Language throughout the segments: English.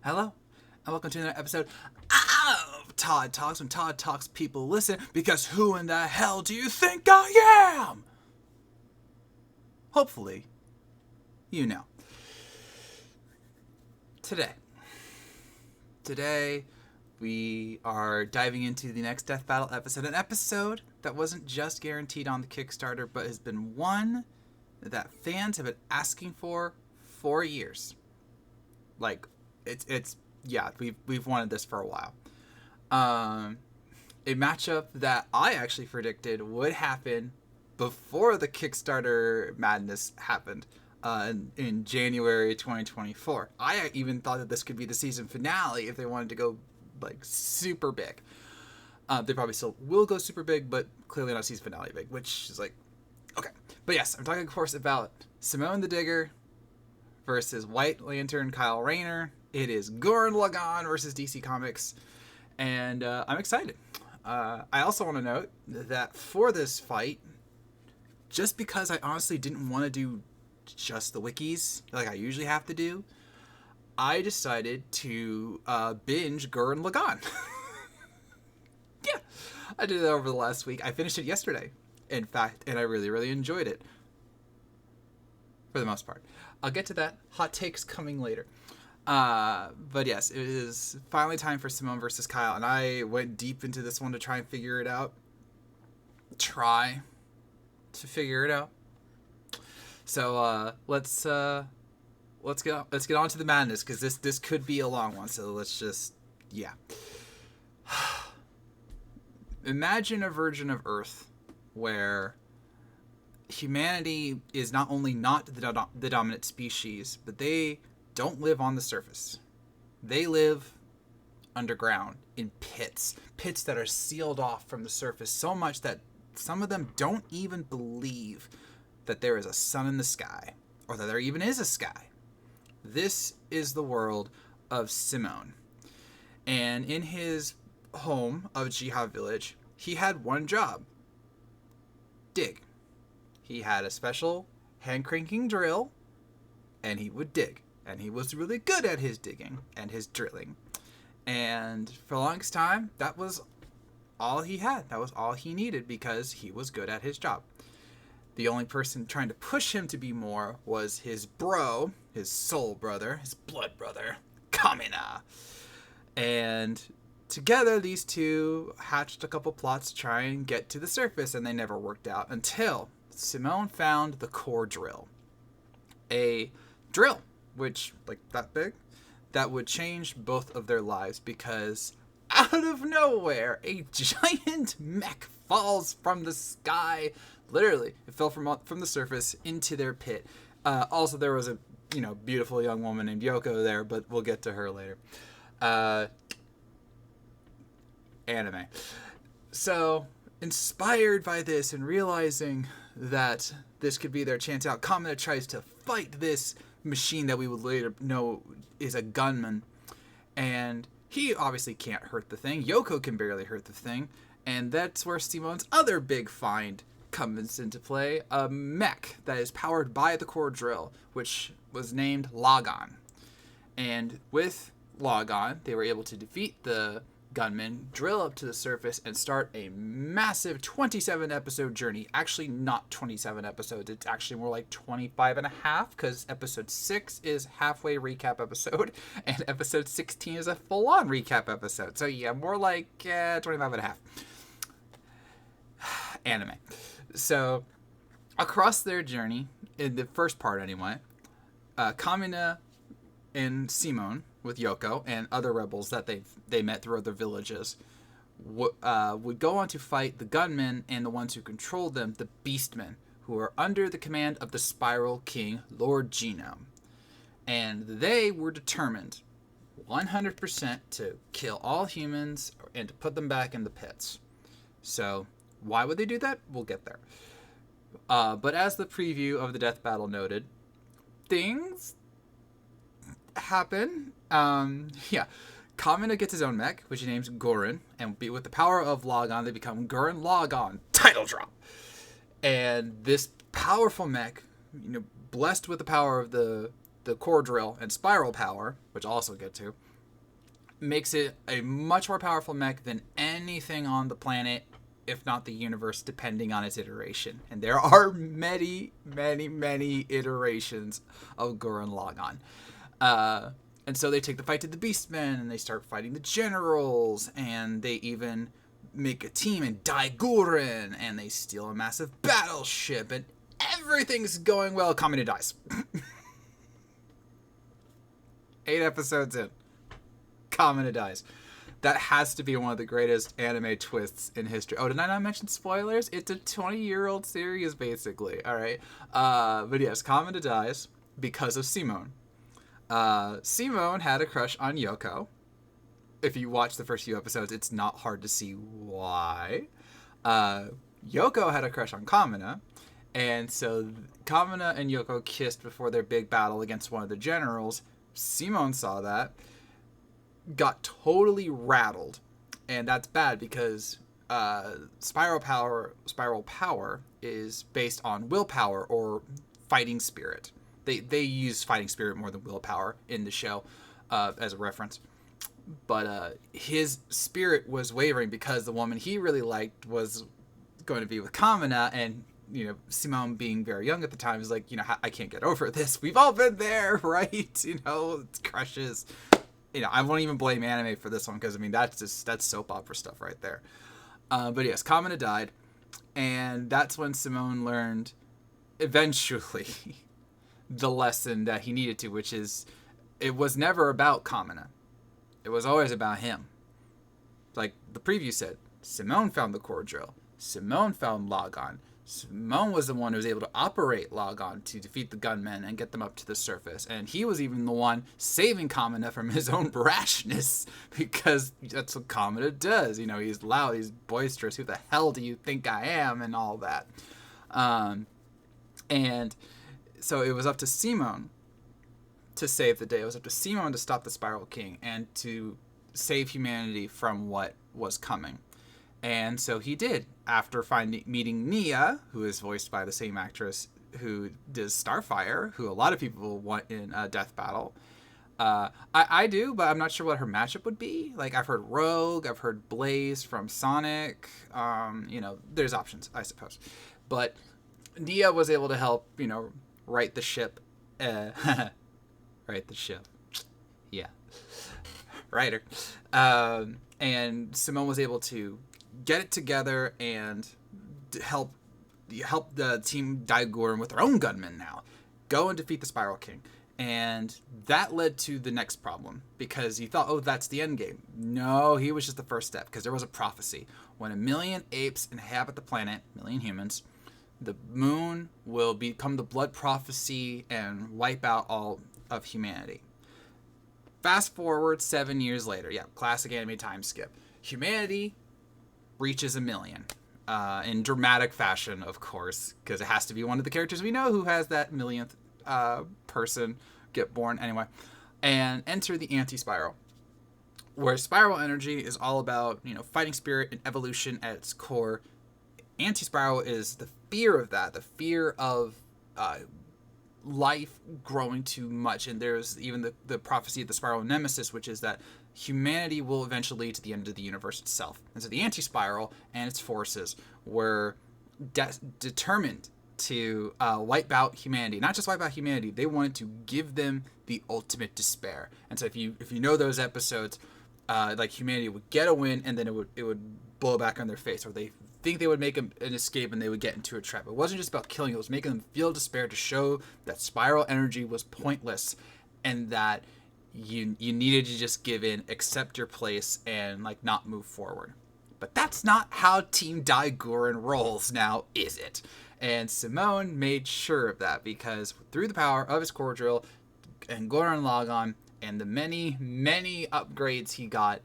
Hello, and welcome to another episode of Todd Talks. When Todd Talks, people listen, because who in the hell do you think I am? Hopefully, you know. Today, we are diving into the next Death Battle episode. An episode that wasn't just guaranteed on the Kickstarter, but has been one that fans have been asking for years. Like, we've wanted this for a while. A matchup that I actually predicted would happen before the Kickstarter madness happened in January 2024. I even thought that this could be the season finale if they wanted to go like super big. They probably still will go super big, but clearly not season finale big, which is like, okay. But yes, I'm talking, of course, about Simone the Digger versus White Lantern Kyle Rayner. It is Gurren Lagann versus DC Comics, and I'm excited. I also want to note that for this fight, just because I honestly didn't want to do just the wikis like I usually have to do, I decided to binge Gurren Lagann. Yeah, I did it over the last week. I finished it yesterday, in fact, and I really, really enjoyed it. For the most part. I'll get to that. Hot takes coming later. But yes, it is finally time for Simone versus Kyle, and I went deep into this one to try and figure it out. So let's get on to the madness, because this could be a long one. So let's just imagine a version of Earth where humanity is not only not the dominant species, but they don't live on the surface. They live underground in pits that are sealed off from the surface so much that some of them don't even believe that there is a sun in the sky, or that there even is a sky. This is the world of Simone. And in his home of Jihad Village, he had one job: dig. He had a special hand-cranking drill, and he would dig. And he was really good at his digging and his drilling. And for the longest time, that was all he had. That was all he needed, because he was good at his job. The only person trying to push him to be more was his bro, his soul brother, his blood brother, Kamina. And together, these two hatched a couple plots to try and get to the surface, and they never worked out until Simone found the core drill. A drill, which, like that big, that would change both of their lives, because out of nowhere, a giant mech falls from the sky. Literally, it fell from the surface into their pit. Also, there was a beautiful young woman named Yoko there, but we'll get to her later. Anime. So, inspired by this and realizing that this could be their chance out, Kamina tries to fight this machine that we would later know is a gunman, and he obviously can't hurt the thing. Yoko can barely hurt the thing, and that's where Simone's other big find comes into play: a mech that is powered by the core drill, which was named Lagann. And with Lagann, they were able to defeat the gunmen, drill up to the surface, and start a massive 27-episode journey. Actually, not 27 episodes. It's actually more like 25 and a half, because episode 6 is halfway recap episode, and episode 16 is a full-on recap episode. So yeah, more like 25 and a half. Anime. So, across their journey, in the first part anyway, Kamina and Simone, with Yoko and other rebels that they met through other villages, would go on to fight the gunmen and the ones who controlled them, the Beastmen, who are under the command of the Spiral King, Lord Genome. And they were determined 100% to kill all humans and to put them back in the pits. So, why would they do that? We'll get there. But as the preview of the death battle noted, things happen. Kamina gets his own mech, which he names Gurren, and with the power of Lagann, they become Gurren Lagann. Title drop. And this powerful mech, blessed with the power of the core drill and spiral power, which I'll also get to, makes it a much more powerful mech than anything on the planet, if not the universe, depending on its iteration. And there are many, many, many iterations of Gurren Lagann. And so they take the fight to the Beastmen, and they start fighting the generals, and they even make a team in Daiguren, and they steal a massive battleship, and everything's going well. Kamina dies. 8 episodes in, Kamina dies. That has to be one of the greatest anime twists in history. Oh, did I not mention spoilers? It's a 20-year-old series, basically. All right. But yes, Kamina dies because of Simone. Simone had a crush on Yoko. If you watch the first few episodes, it's not hard to see why. Yoko had a crush on Kamina. And so Kamina and Yoko kissed before their big battle against one of the generals. Simone saw that, got totally rattled, and that's bad because spiral power is based on willpower or fighting spirit. They use fighting spirit more than willpower in the show as a reference, but his spirit was wavering because the woman he really liked was going to be with Kamina, and Simone, being very young at the time, is like, I can't get over this. We've all been there, right? It's crushes. I won't even blame anime for this one because, that's soap opera stuff right there. But yes, Kamina died, and that's when Simone learned, eventually, the lesson that he needed to, which is, it was never about Kamina. It was always about him. Like the preview said, Simone found the core drill. Simone found Lagann. Simone was the one who was able to operate Lagann to defeat the gunmen and get them up to the surface. And he was even the one saving Kamina from his own brashness, because that's what Kamina does. He's loud, he's boisterous. Who the hell do you think I am? And all that. And so it was up to Simone to save the day. It was up to Simone to stop the Spiral King and to save humanity from what was coming. And so he did, after meeting Nia, who is voiced by the same actress who does Starfire, who a lot of people want in Death Battle. I do, but I'm not sure what her matchup would be. Like, I've heard Rogue, I've heard Blaze from Sonic. There's options, I suppose. But Nia was able to help, right the ship. Right the ship. Yeah. Writer. And Simone was able to get it together and help the team Daiguren with their own gunmen now go and defeat the Spiral King. And that led to the next problem, because you thought, oh, that's the end game. No, he was just the first step, because there was a prophecy. When 1 million apes inhabit the planet, 1 million humans, the moon will become the blood prophecy and wipe out all of humanity. Fast forward 7 years later. Yeah, classic anime time skip. Humanity reaches 1 million. In dramatic fashion, of course, because it has to be one of the characters we know who has that millionth person get born anyway. And enter the anti-spiral, where spiral energy is all about, fighting spirit and evolution at its core. Anti-spiral is the fear of that, the fear of life growing too much. And there's even the prophecy of the spiral nemesis, which is that humanity will eventually lead to the end of the universe itself. And so the anti-spiral and its forces were determined to wipe out humanity. Not just wipe out humanity, they wanted to give them the ultimate despair. And so if you know those episodes, like humanity would get a win and then it would blow back on their face, or they think they would make an escape and they would get into a trap. It wasn't just about killing, it was making them feel despair to show that spiral energy was pointless and that you needed to just give in, accept your place, and not move forward. But that's not how Team Daiguren rolls now, is it? And Simone made sure of that, because through the power of his core drill and Gurren Lagann and the many, many upgrades he got,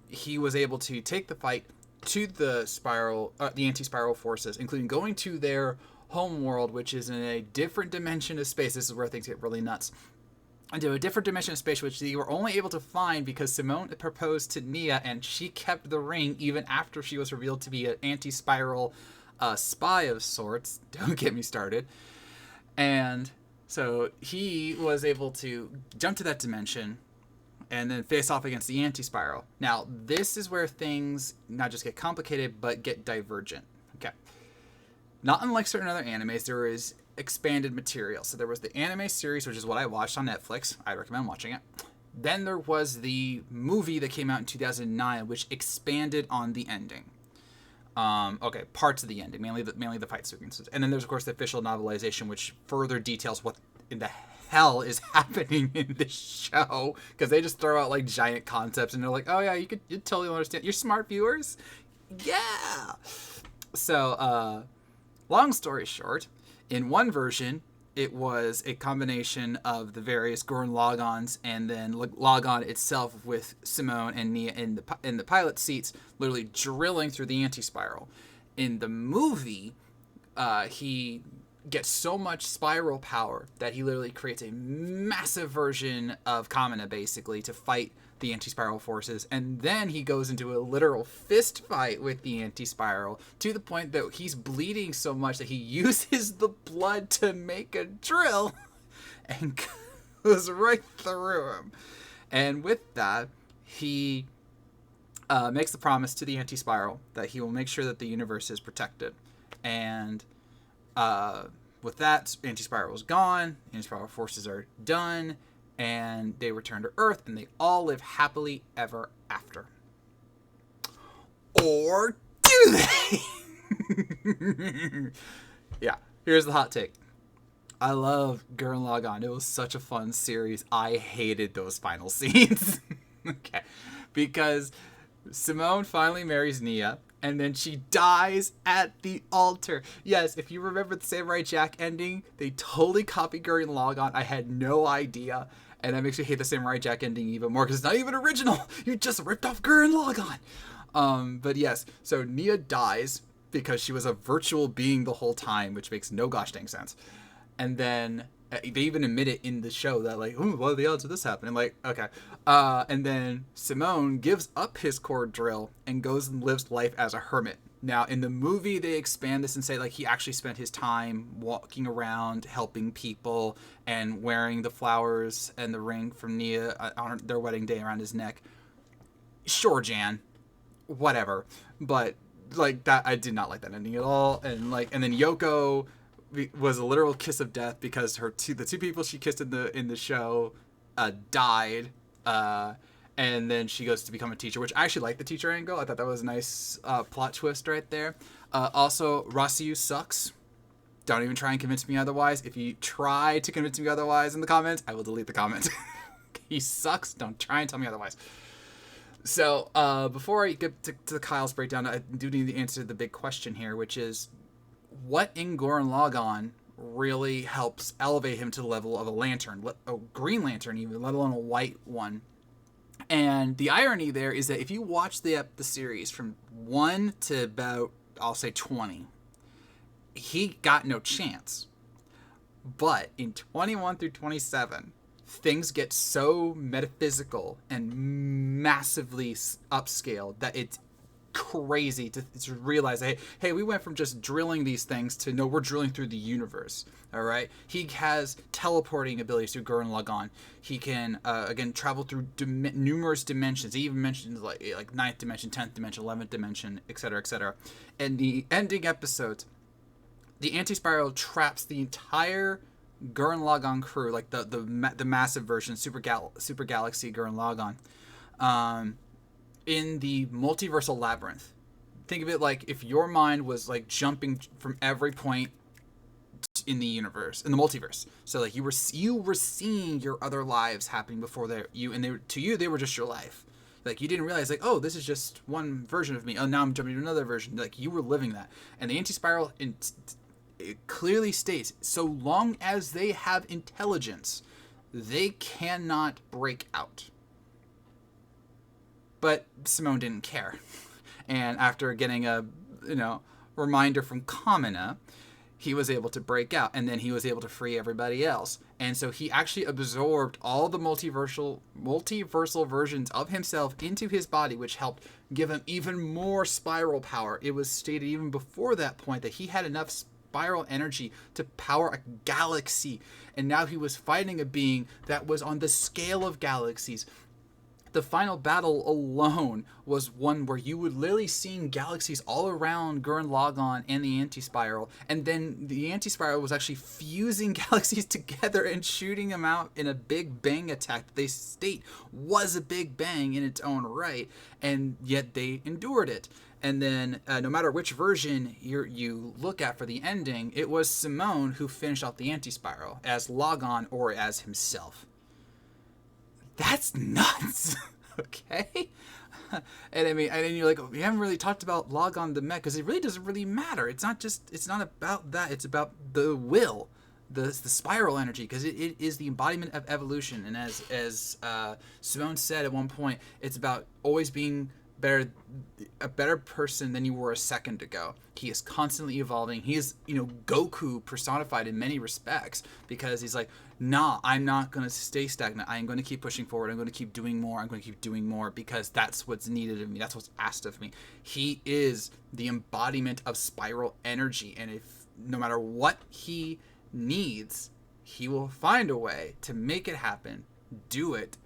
he was able to take the fight to the anti-spiral forces, including going to their home world, which is in a different dimension of space. This is where things get really nuts. Into a different dimension of space, which they were only able to find because Simone proposed to Nia, and she kept the ring even after she was revealed to be an anti-spiral spy of sorts. Don't get me started. And so he was able to jump to that dimension, and then face off against the anti-spiral. Now, this is where things not just get complicated, but get divergent. Okay. Not unlike certain other animes, there is expanded material. So there was the anime series, which is what I watched on Netflix. I recommend watching it. Then there was the movie that came out in 2009, which expanded on the ending. Okay, parts of the ending, mainly the fight sequences. And then there's, of course, the official novelization, which further details what in the hell is happening in this show, because they just throw out like giant concepts and they're like, oh yeah, you totally understand. You're smart viewers. Yeah. So long story short, in one version it was a combination of the various Gurren Lagans and then Lagan itself with Simone and Nia in the pilot seats literally drilling through the anti-spiral. In the movie, he gets so much spiral power that he literally creates a massive version of Kamina, basically, to fight the anti-spiral forces, and then he goes into a literal fist fight with the anti-spiral to the point that he's bleeding so much that he uses the blood to make a drill and goes right through him. And with that, he makes the promise to the anti-spiral that he will make sure that the universe is protected. And with that, anti-spiral is gone, anti-spiral forces are done, and they return to Earth, and they all live happily ever after. Or do they? Yeah, here's the hot take. I love Gurren Lagann. It was such a fun series. I hated those final scenes. Okay, because Simone finally marries Nia, and then she dies at the altar. Yes, if you remember the Samurai Jack ending, they totally copied Gurren Lagann. I had no idea. And that makes me hate the Samurai Jack ending even more because it's not even original. You just ripped off Gurren Lagann. But yes, so Nia dies because she was a virtual being the whole time, which makes no gosh dang sense. And then they even admit it in the show that like, ooh, what are the odds of this happening? Like, okay. And then Simone gives up his core drill and goes and lives life as a hermit. Now, in the movie, they expand this and say, like, he actually spent his time walking around, helping people, and wearing the flowers and the ring from Nia on their wedding day around his neck. Sure, Jan. Whatever. But, like, that, I did not like that ending at all. And, like, and then Yoko was a literal kiss of death because the two people she kissed in the show died. And then she goes to become a teacher, which I actually like the teacher angle. I thought that was a nice plot twist right there. Also, Rasiu sucks. Don't even try and convince me otherwise. If you try to convince me otherwise in the comments, I will delete the comment. He sucks. Don't try and tell me otherwise. So, before I get to Kyle's breakdown, I do need to answer the big question here, which is, what in Gurren Lagann really helps elevate him to the level of a lantern, a Green Lantern even, let alone a white one? And the irony there is that if you watch the series from 1 to about, I'll say 20, he got no chance. But in 21 through 27, things get so metaphysical and massively upscaled that it's crazy to realize that, hey, we went from just drilling these things to, no, we're drilling through the universe. All right. He has teleporting abilities through Gurren Lagann. He can, again, travel through numerous dimensions. He even mentions like 9th dimension, 10th dimension, 11th dimension, etc., etc. And the ending episodes, the anti-spiral traps the entire Gurren Lagann crew, like the massive version, Super Galaxy Gurren Lagann, in the multiversal labyrinth. Think of it like if your mind was like jumping from every point in the universe, in the multiverse. So like you were seeing your other lives happening before they were just your life. Like you didn't realize like, oh, this is just one version of me. Oh, now I'm jumping to another version. Like you were living that. And the anti-spiral it clearly states, so long as they have intelligence, they cannot break out. But Simone didn't care. And after getting a, reminder from Kamina, he was able to break out, and then he was able to free everybody else. And so he actually absorbed all the multiversal versions of himself into his body, which helped give him even more spiral power. It was stated even before that point that he had enough spiral energy to power a galaxy. And now he was fighting a being that was on the scale of galaxies, the final battle alone was one where you would literally seeing galaxies all around Gurren Lagann and the Anti-Spiral, and then the Anti-Spiral was actually fusing galaxies together and shooting them out in a Big Bang attack that they state was a Big Bang in its own right, and yet they endured it. And then, no matter which version you look at for the ending, it was Simone who finished off the Anti-Spiral, as Lagann or as himself. That's nuts! Okay? And I mean, and then you're like, we haven't really talked about Lagann the mech, because it really doesn't really matter. It's not about that. It's about the will, the spiral energy, because it is the embodiment of evolution. And as Simone said at one point, it's about always being a better person than you were a second ago. He is constantly evolving. He is, Goku personified in many respects, because he's like, nah, I'm not going to stay stagnant. I'm going to keep pushing forward. I'm going to keep doing more. I'm going to keep doing more, because that's what's needed of me. That's what's asked of me. He is the embodiment of spiral energy. And if no matter what he needs, he will find a way to make it happen, do it,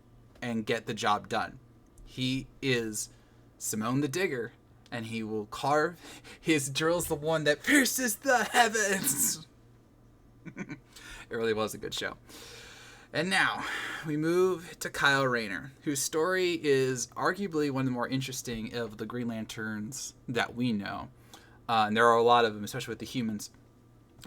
and get the job done. He is Simone the Digger, and he will carve his drill's the one that pierces the heavens. It really was a good show. And now we move to Kyle Rayner, whose story is arguably one of the more interesting of the Green Lanterns that we know. And there are a lot of them, especially with the humans,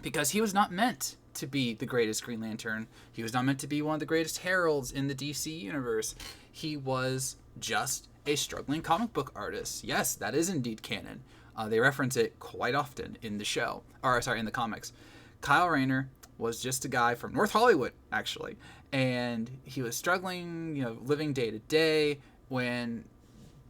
because he was not meant to be the greatest Green Lantern. He was not meant to be one of the greatest heralds in the DC universe. He was just a struggling comic book artist. Yes, that is indeed canon. They reference it quite often in the show, in the comics. Kyle Rayner was just a guy from North Hollywood, actually, and he was struggling, living day to day, when,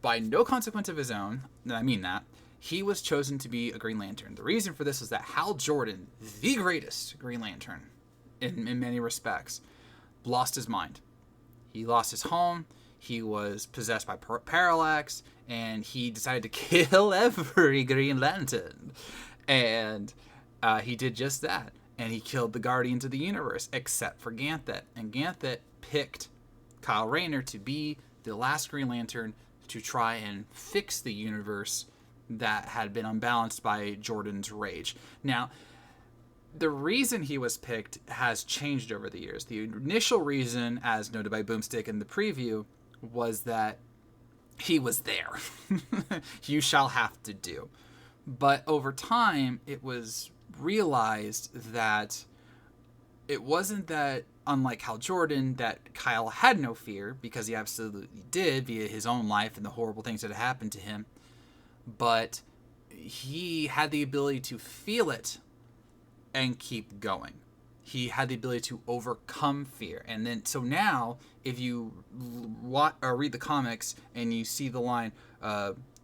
by no consequence of his own, and I mean that, he was chosen to be a Green Lantern. The reason for this was that Hal Jordan, the greatest Green Lantern in many respects, lost his mind. He lost his home. He was possessed by parallax, and he decided to kill every Green Lantern. And he did just that. And he killed the Guardians of the Universe, except for Ganthet. And Ganthet picked Kyle Rayner to be the last Green Lantern to try and fix the universe that had been unbalanced by Jordan's rage. Now, the reason he was picked has changed over the years. The initial reason, as noted by Boomstick in the preview, was that he was there. You shall have to do. But over time, it was realized that it wasn't that, unlike Hal Jordan, that Kyle had no fear, because he absolutely did via his own life and the horrible things that had happened to him. But he had the ability to feel it and keep going. He had the ability to overcome fear. And then, so now, if you read the comics and you see the line,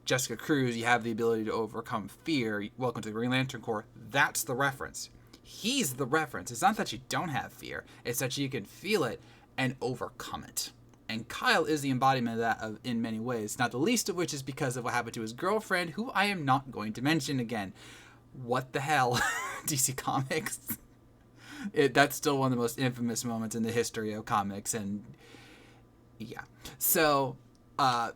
Jessica Cruz, you have the ability to overcome fear, welcome to the Green Lantern Corps, that's the reference. He's the reference. It's not that you don't have fear, it's that you can feel it and overcome it. And Kyle is the embodiment of that in many ways, not the least of which is because of what happened to his girlfriend, who I am not going to mention again. What the hell, DC Comics? That's still one of the most infamous moments in the history of comics, and yeah. So,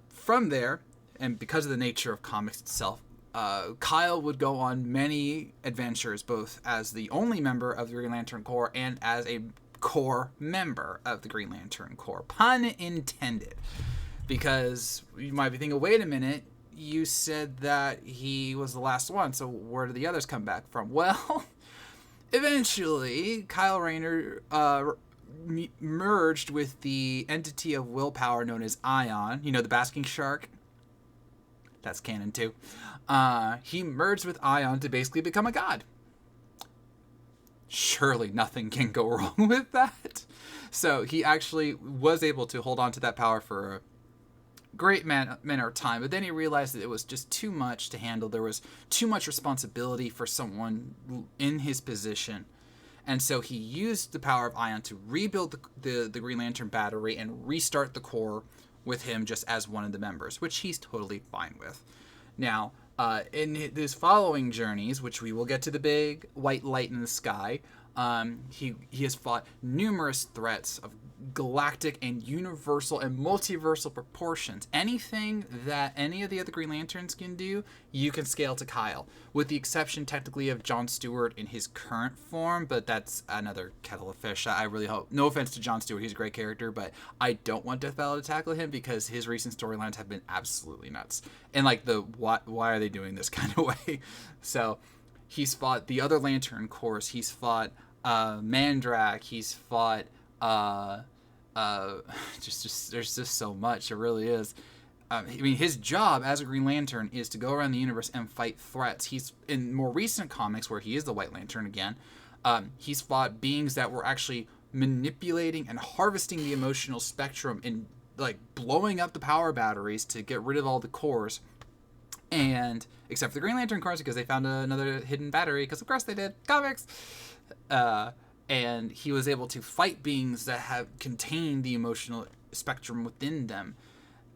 from there, and because of the nature of comics itself, Kyle would go on many adventures, both as the only member of the Green Lantern Corps and as a core member of the Green Lantern Corps. Pun intended. Because you might be thinking, wait a minute, you said that he was the last one, so where did the others come back from? Well, eventually, Kyle Rayner merged with the entity of willpower known as Ion, the basking shark. That's canon too. He merged with Ion to basically become a god. Surely nothing can go wrong with that. So he actually was able to hold on to that power for a great manner of time, but then he realized that it was just too much to handle. There was too much responsibility for someone in his position. And so he used the power of Ion to rebuild the Green Lantern battery and restart the Corps with him just as one of the members, which he's totally fine with. Now, in his following journeys, which we will get to the big white light in the sky, he has fought numerous threats of galactic and universal and multiversal proportions. Anything that any of the other Green Lanterns can do, you can scale to Kyle, with the exception technically of Jon Stewart in his current form, but that's another kettle of fish. I really hope, no offense to Jon Stewart, he's a great character, but I don't want Death Battle to tackle him because his recent storylines have been absolutely nuts. And like the why are they doing this kind of way? So he's fought the other Lantern Corps, he's fought Mandrak, he's fought just there's just so much. It really is. I mean, his job as a Green Lantern is to go around the universe and fight threats. He's in more recent comics where he is the White Lantern again. He's fought beings that were actually manipulating and harvesting the emotional spectrum and like blowing up the power batteries to get rid of all the cores. And except for the Green Lantern Corps because they found another hidden battery because of course they did comics. And he was able to fight beings that have contained the emotional spectrum within them.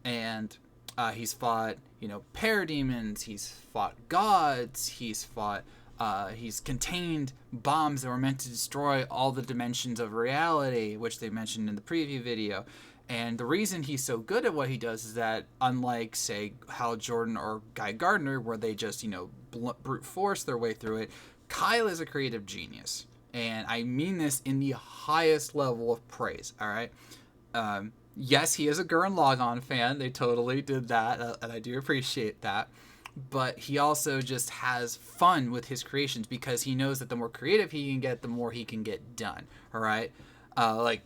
And he's fought, parademons, he's fought gods, he's contained bombs that were meant to destroy all the dimensions of reality, which they mentioned in the preview video. And the reason he's so good at what he does is that, unlike, say, Hal Jordan or Guy Gardner, where they just, brute force their way through it, Kyle is a creative genius. And I mean this in the highest level of praise, all right? Yes, he is a Gurren Lagann fan. They totally did that, and I do appreciate that. But he also just has fun with his creations because he knows that the more creative he can get, the more he can get done, all right? Like,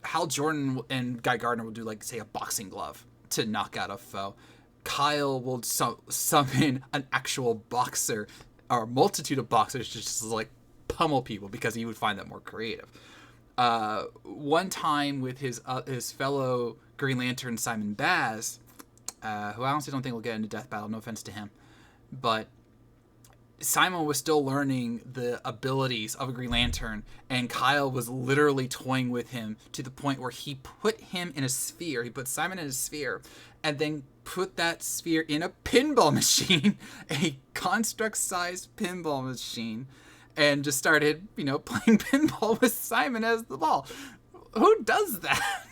Hal Jordan and Guy Gardner will do, like, say, a boxing glove to knock out a foe. Kyle will summon an actual boxer, or a multitude of boxers, just like, pummel people because he would find that more creative. One time with his fellow Green Lantern Simon Baz, who I honestly don't think will get into Death Battle, no offense to him, but Simon was still learning the abilities of a Green Lantern, and Kyle was literally toying with him to the point where he put him in a sphere. He put Simon in a sphere and then put that sphere in a pinball machine, a construct-sized pinball machine, and just started, playing pinball with Simon as the ball. Who does that?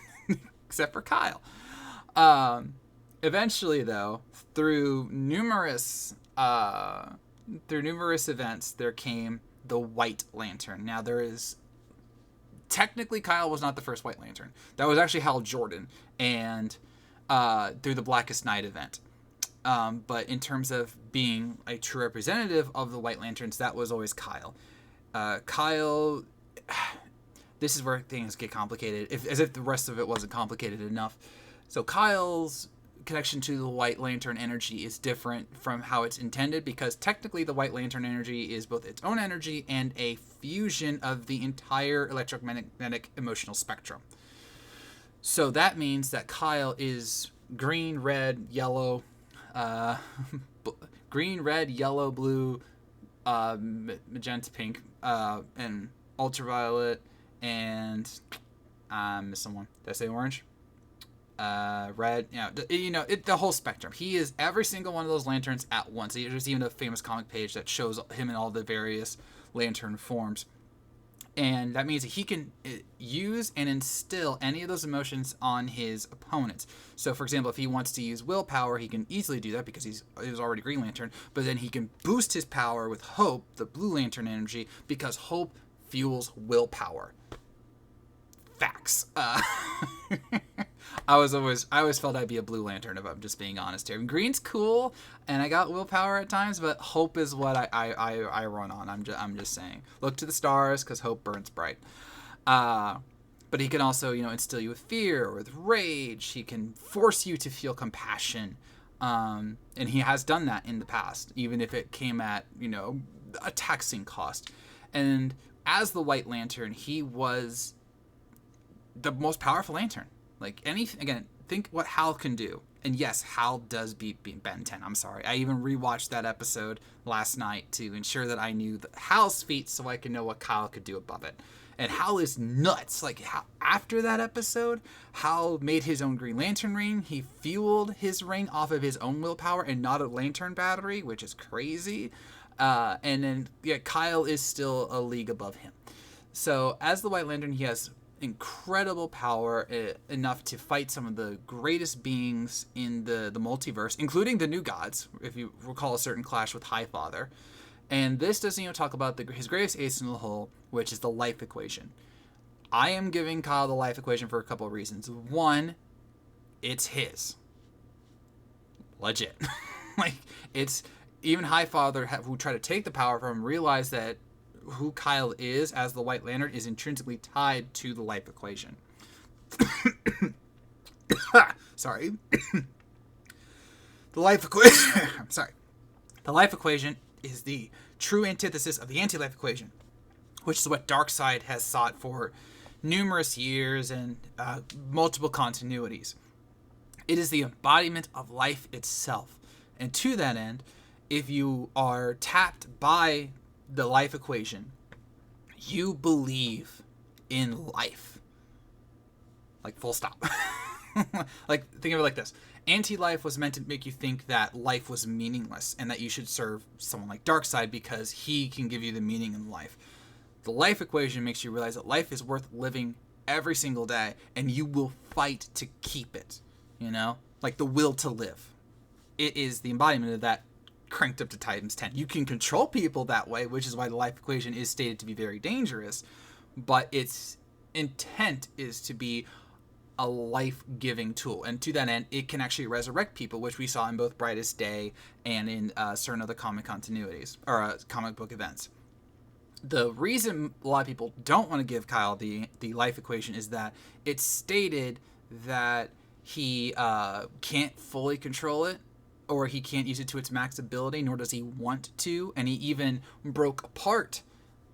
Except for Kyle. Eventually, though, through numerous events, there came the White Lantern. Now, technically, Kyle was not the first White Lantern. That was actually Hal Jordan, and through the Blackest Night event. But in terms of being a true representative of the White Lanterns, that was always Kyle. Kyle, this is where things get complicated, as if the rest of it wasn't complicated enough. So Kyle's connection to the White Lantern energy is different from how it's intended, because technically the White Lantern energy is both its own energy and a fusion of the entire electromagnetic emotional spectrum. So that means that Kyle is green, red, yellow, blue, magenta, pink, and ultraviolet, and I'm missing one. Did I say orange? Red, the whole spectrum. He is every single one of those lanterns at once. There's even a famous comic page that shows him in all the various lantern forms. And that means that he can use and instill any of those emotions on his opponents. So, for example, if he wants to use willpower, he can easily do that because he was already Green Lantern. But then he can boost his power with Hope, the Blue Lantern energy, because Hope fuels willpower. Facts. I always felt I'd be a Blue Lantern, if I'm just being honest here. Green's cool, and I got willpower at times, but Hope is what I run on. I'm just saying. Look to the stars, because Hope burns bright. But he can also, instill you with fear or with rage. He can force you to feel compassion, and he has done that in the past, even if it came at a taxing cost. And as the White Lantern, he was the most powerful lantern. Like, again, think what Hal can do. And yes, Hal does beat Ben 10. I'm sorry. I even rewatched that episode last night to ensure that I knew Hal's feat so I could know what Kyle could do above it. And Hal is nuts. Like, after that episode, Hal made his own Green Lantern ring. He fueled his ring off of his own willpower and not a lantern battery, which is crazy. And then, Kyle is still a league above him. So, as the White Lantern, he has incredible power, enough to fight some of the greatest beings in the multiverse, including the new gods, if you recall a certain clash with Highfather. And this doesn't even talk about his greatest ace in the hole, which is the life equation. I am giving Kyle the life equation for a couple of reasons. One, it's his. Legit. Like, it's... Even Highfather, who tried to take the power from him, realized that who Kyle is as the White Lantern is intrinsically tied to the life equation. Sorry. The life equation... I'm sorry. The life equation is the true antithesis of the anti-life equation, which is what Darkseid has sought for numerous years and multiple continuities. It is the embodiment of life itself. And to that end, if you are tapped by the life equation, you believe in life. Like, full stop. Like, think of it like this. Anti-life was meant to make you think that life was meaningless and that you should serve someone like Darkseid because he can give you the meaning in life. The life equation makes you realize that life is worth living every single day, and you will fight to keep it. You know? Like the will to live. It is the embodiment of that cranked up to times 10. You can control people that way, which is why the life equation is stated to be very dangerous, but its intent is to be a life-giving tool. And to that end, it can actually resurrect people, which we saw in both Brightest Day and in certain other comic continuities, or comic book events. The reason a lot of people don't want to give Kyle the life equation is that it's stated that he can't fully control it, or he can't use it to its max ability, nor does he want to. And he even broke apart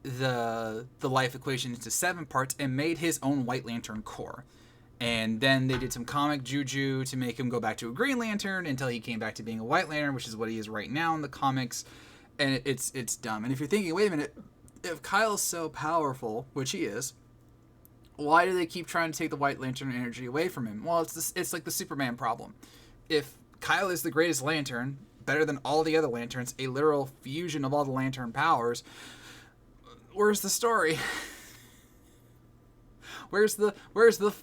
the life equation into 7 parts and made his own White Lantern Corps. And then they did some comic juju to make him go back to a Green Lantern until he came back to being a White Lantern, which is what he is right now in the comics. And it's dumb. And if you're thinking, wait a minute, if Kyle's so powerful, which he is, why do they keep trying to take the White Lantern energy away from him? Well, it's like the Superman problem. If Kyle is the greatest Lantern, better than all the other Lanterns, a literal fusion of all the Lantern powers, where's the story? Where's the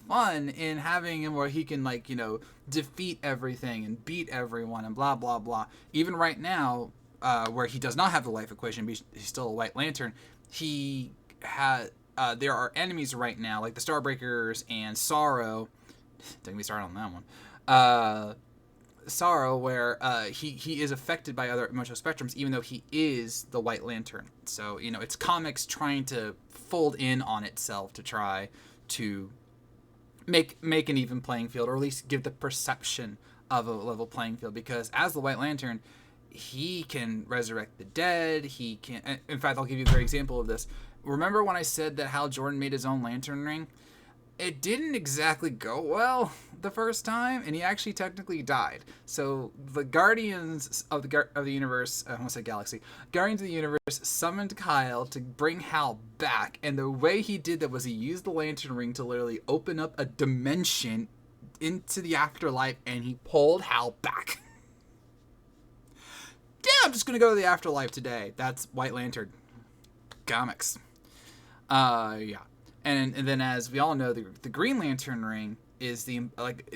fun in having him where he can, like, you know, defeat everything and beat everyone and blah, blah, blah. Even right now, where he does not have the life equation, but he's still a White Lantern, there are enemies right now, like the Starbreakers and Sorrow. Don't get me started on that one. Sorrow, where he is affected by other emotional spectrums, even though he is the White Lantern. So, you know, it's comics trying to fold in on itself to try to make an even playing field, or at least give the perception of a level playing field, because as the White Lantern, he can resurrect the dead. He can... In fact, I'll give you a great example of this. Remember when I said that Hal Jordan made his own lantern ring? It didn't exactly go well the first time, and he actually technically died. So the Guardians of the Universe, I almost said Galaxy, Guardians of the Universe summoned Kyle to bring Hal back, and the way he did that was he used the lantern ring to literally open up a dimension into the afterlife, and he pulled Hal back. Yeah, I'm just gonna go to the afterlife today. That's White Lantern comics. Yeah. And then, as we all know, the Green Lantern ring is the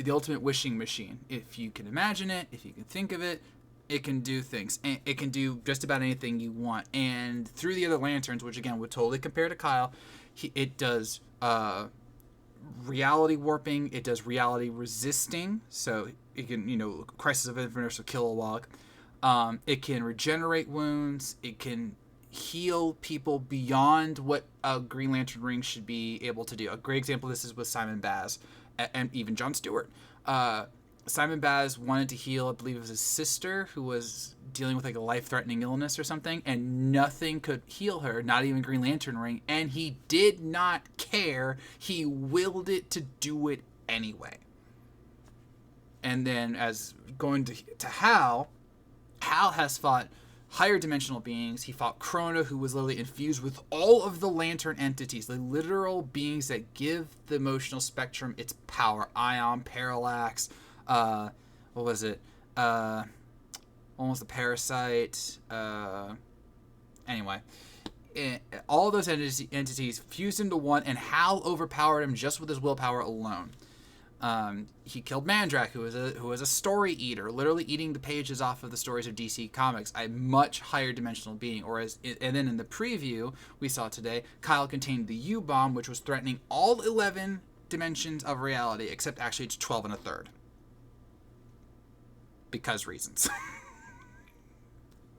ultimate wishing machine. If you can imagine it, if you can think of it, it can do things. And it can do just about anything you want. And through the other lanterns, which again would totally compare to Kyle, it does reality warping. It does reality resisting. So it can, you know, Crisis of Infinite Earths or Kilowog. It can regenerate wounds. It can heal people beyond what a Green Lantern ring should be able to do. A great example of this is with Simon Baz and even Jon Stewart. Simon Baz wanted to heal, I believe it was his sister, who was dealing with like a life-threatening illness or something, and nothing could heal her, not even Green Lantern ring, and he did not care. He willed it to do it anyway. And then, as going to Hal has fought higher dimensional beings. He fought Krona, who was literally infused with all of the Lantern entities, the literal beings that give the emotional spectrum its power. Ion, Parallax, what was it? Almost the Parasite. Anyway, all those entities fused into one, and Hal overpowered him just with his willpower alone. He killed Mandrak, who was a story eater, literally eating the pages off of the stories of DC Comics, a much higher dimensional being. And then in the preview we saw today, Kyle contained the U-bomb, which was threatening all 11 dimensions of reality, except actually it's 12 and a third. Because reasons.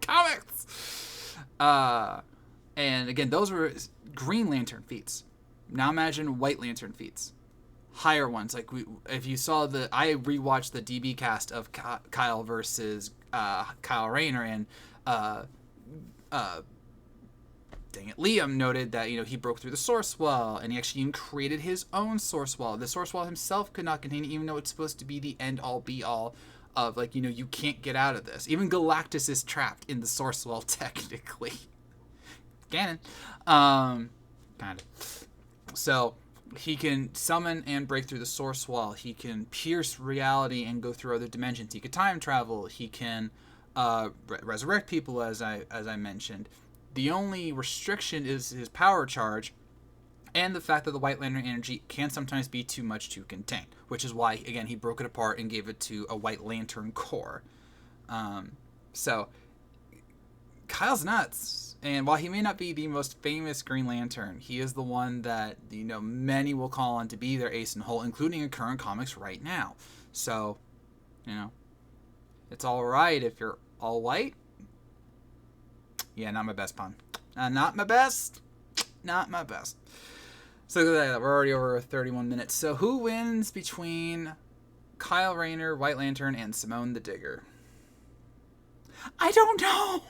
Comics! And again, those were Green Lantern feats. Now imagine White Lantern feats. Higher ones. Like if you saw I rewatched the DB cast of Kyle versus Kyle Rayner, and dang it, Liam noted that he broke through the source wall, and he actually even created his own source wall. The source wall himself could not contain it, even though it's supposed to be the end all be all of you can't get out of this. Even Galactus is trapped in the source wall technically. Canon. Kind of. So he can summon and break through the source wall. He can pierce reality and go through other dimensions. He can time travel. He can resurrect people, as I mentioned. The only restriction is his power charge, and the fact that the White Lantern energy can sometimes be too much to contain, which is why, again, he broke it apart and gave it to a White Lantern core. So Kyle's nuts. And while he may not be the most famous Green Lantern, he is the one that many will call on to be their ace in whole, including in current comics right now. So, it's all right if you're all white. Yeah, not my best pun. Not my best. Not my best. So look at that. We're already over 31 minutes. So who wins between Kyle Rayner, White Lantern, and Simone the Digger? I don't know.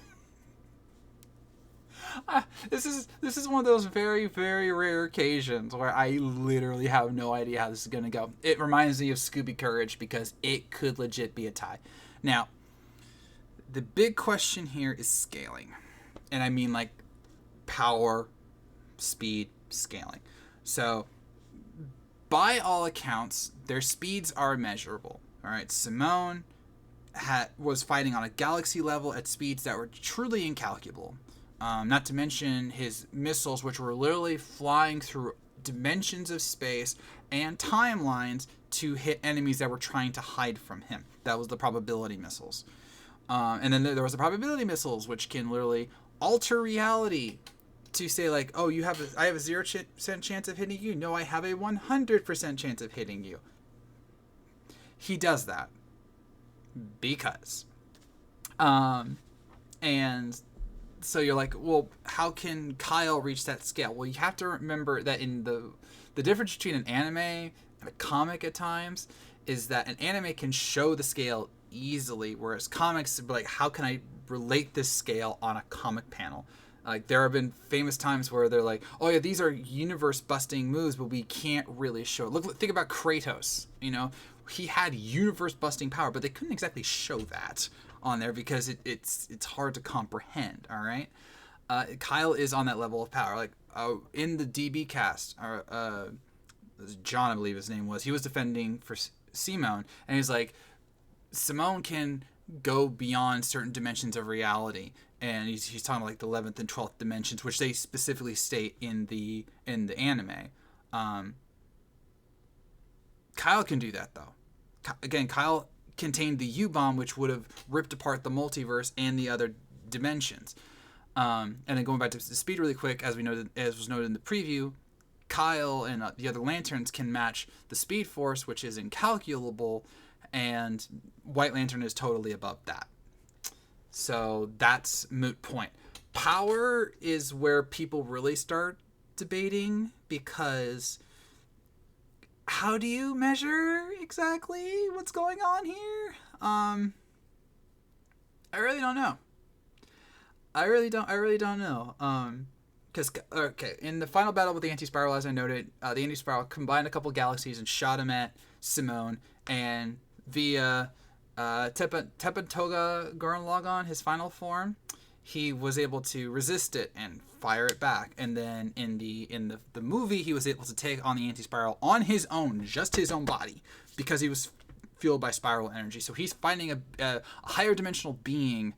This is one of those very, very rare occasions where I literally have no idea how this is going to go. It reminds me of Scooby Courage because it could legit be a tie. Now, the big question here is scaling. And I mean like power, speed, scaling. So, by all accounts, their speeds are measurable. All right, Simone was fighting on a galaxy level at speeds that were truly incalculable. Not to mention his missiles, which were literally flying through dimensions of space and timelines to hit enemies that were trying to hide from him. That was the probability missiles. And then there was the probability missiles, which can literally alter reality to say like, oh, I have a 0% chance of hitting you. No, I have a 100% chance of hitting you. He does that because, and so you're like, well, how can Kyle reach that scale? Well, you have to remember that in the difference between an anime and a comic at times is that an anime can show the scale easily, whereas comics, like, how can I relate this scale on a comic panel? Like, there have been famous times where they're like, oh yeah, these are universe-busting moves, but we can't really show it. Think about Kratos, he had universe-busting power, but they couldn't exactly show that on there because it's hard to comprehend, all right? Kyle is on that level of power. Like, in the DB cast, John, I believe his name was, he was defending for Simone, and he's like, Simone can go beyond certain dimensions of reality, and he's talking about like the 11th and 12th dimensions, which they specifically state in the anime. Kyle can do that though. Again, Kyle contained the U-bomb, which would have ripped apart the multiverse and the other dimensions. And then going back to the speed really quick, as was noted in the preview, Kyle and the other Lanterns can match the Speed Force, which is incalculable, and White Lantern is totally above that. So that's moot point. Power is where people really start debating, because how do you measure exactly what's going on here? I really don't know. I really don't know. Because, okay, in the final battle with the Anti-Spiral, as I noted, the Anti-Spiral combined a couple galaxies and shot him at Simone, and via Tepatoga Gurren Lagann, his final form, he was able to resist it and fire it back. And then in the movie, he was able to take on the Anti-Spiral on his own, just his own body, because he was fueled by spiral energy. So he's fighting a higher dimensional being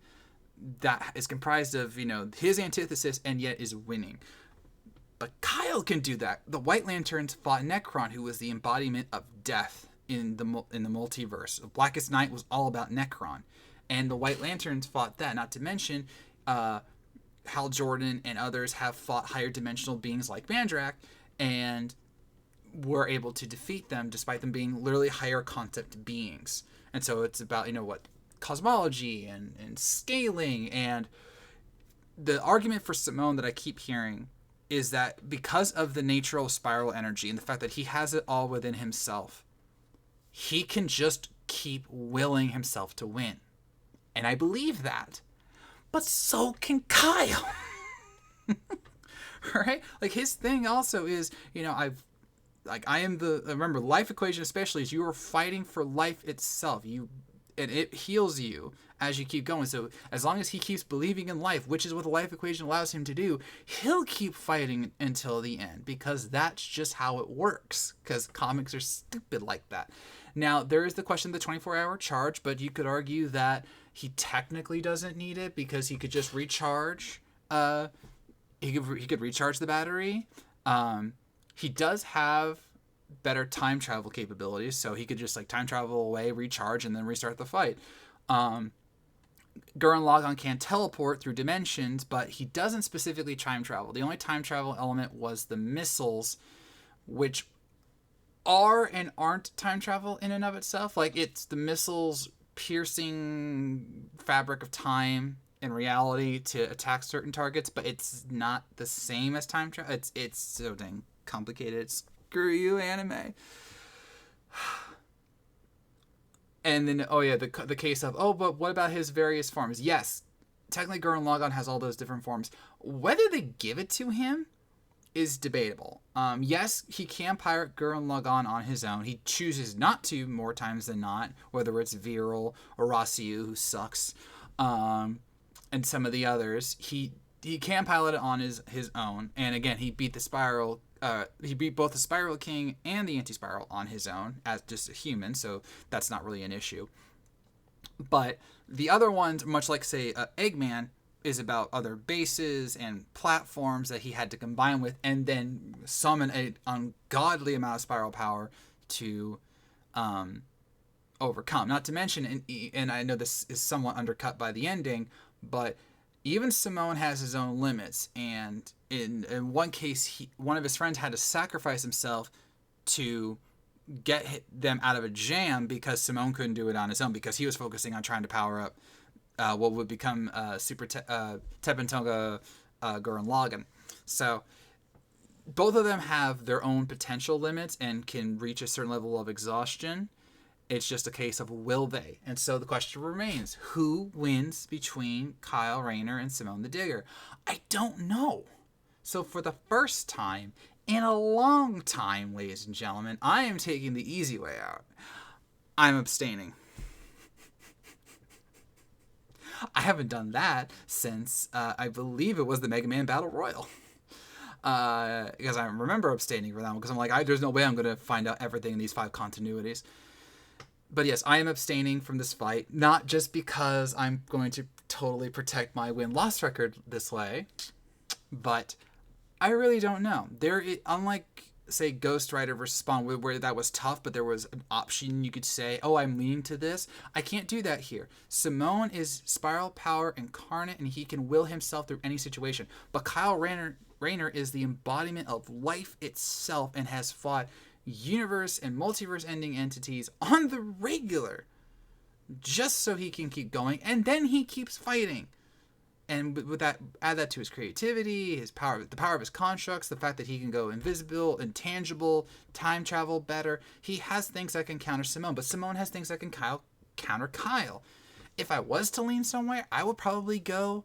that is comprised of, his antithesis and yet is winning. But Kyle can do that. The White Lanterns fought Necron, who was the embodiment of death in the multiverse. Blackest Night was all about Necron, and the White Lanterns fought that. Not to mention, Hal Jordan and others have fought higher dimensional beings like Mandrak, and were able to defeat them despite them being literally higher concept beings. And so it's about, cosmology and scaling. And the argument for Simone that I keep hearing is that because of the natural spiral energy and the fact that he has it all within himself, he can just keep willing himself to win. And I believe that. But so can Kyle. Right? Like, his thing also is, remember, life equation especially is you are fighting for life itself. And it heals you as you keep going. So as long as he keeps believing in life, which is what the life equation allows him to do, he'll keep fighting until the end, because that's just how it works, because comics are stupid like that. Now, there is the question of the 24-hour charge, but you could argue that he technically doesn't need it, because he could just recharge. He could recharge the battery. He does have better time travel capabilities, so he could just time travel away, recharge, and then restart the fight. Gurren Lagann can teleport through dimensions, but he doesn't specifically time travel. The only time travel element was the missiles, which are and aren't time travel in and of itself. It's the missiles piercing fabric of time and reality to attack certain targets, but it's not the same as time travel. It's so dang complicated. Screw you, anime. And then, the case of, but what about his various forms? Yes, technically Gurren Lagann has all those different forms. Whether they give it to him is debatable. Yes, he can pirate Gurren Lagann on his own. He chooses not to more times than not, whether it's Viral or Rossiu, who sucks, and some of the others. He can pilot it on his own. And again, he beat the Spiral. He beat both the Spiral King and the Anti-Spiral on his own as just a human, so that's not really an issue. But the other ones, much like, say, Eggman, is about other bases and platforms that he had to combine with and then summon an ungodly amount of spiral power to overcome. Not to mention, and I know this is somewhat undercut by the ending, but even Simone has his own limits, and in one case, one of his friends had to sacrifice himself to get them out of a jam because Simone couldn't do it on his own, because he was focusing on trying to power up what would become Super Teppentoga Gurren Lagann. So both of them have their own potential limits and can reach a certain level of exhaustion. It's just a case of will they? And so the question remains, who wins between Kyle Rayner and Simone the Digger? I don't know. So for the first time in a long time, ladies and gentlemen, I am taking the easy way out. I'm abstaining. I haven't done that since, I believe it was the Mega Man Battle Royal. Because I remember abstaining for that one, because I'm like, there's no way I'm going to find out everything in these 5 continuities. But yes, I am abstaining from this fight, not just because I'm going to totally protect my win-loss record this way, but I really don't know. Unlike, say, Ghost Rider versus Spawn, where that was tough, but there was an option you could say, I'm leaning to this. I can't do that here. Simone is spiral power incarnate, and he can will himself through any situation. But Kyle Rayner is the embodiment of life itself and has fought universe and multiverse ending entities on the regular just so he can keep going, and then he keeps fighting. And with that, add that to his creativity, his power, the power of his constructs, the fact that he can go invisible, intangible, time travel better. He has things that can counter Simone, but Simone has things that can counter Kyle. If I was to lean somewhere, I would probably go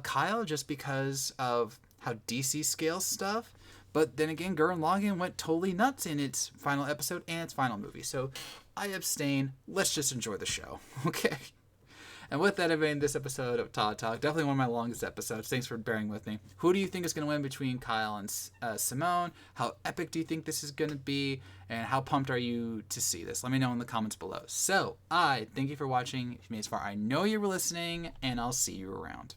Kyle, just because of how DC scales stuff. But then again, Gurren Lagann went totally nuts in its final episode and its final movie. So I abstain. Let's just enjoy the show, okay? And with that, I've made this episode of Todd Talk. Definitely one of my longest episodes. Thanks for bearing with me. Who do you think is going to win between Kyle and Simone? How epic do you think this is going to be? And how pumped are you to see this? Let me know in the comments below. So, I thank you for watching. If you made it this far, I know you were listening, and I'll see you around.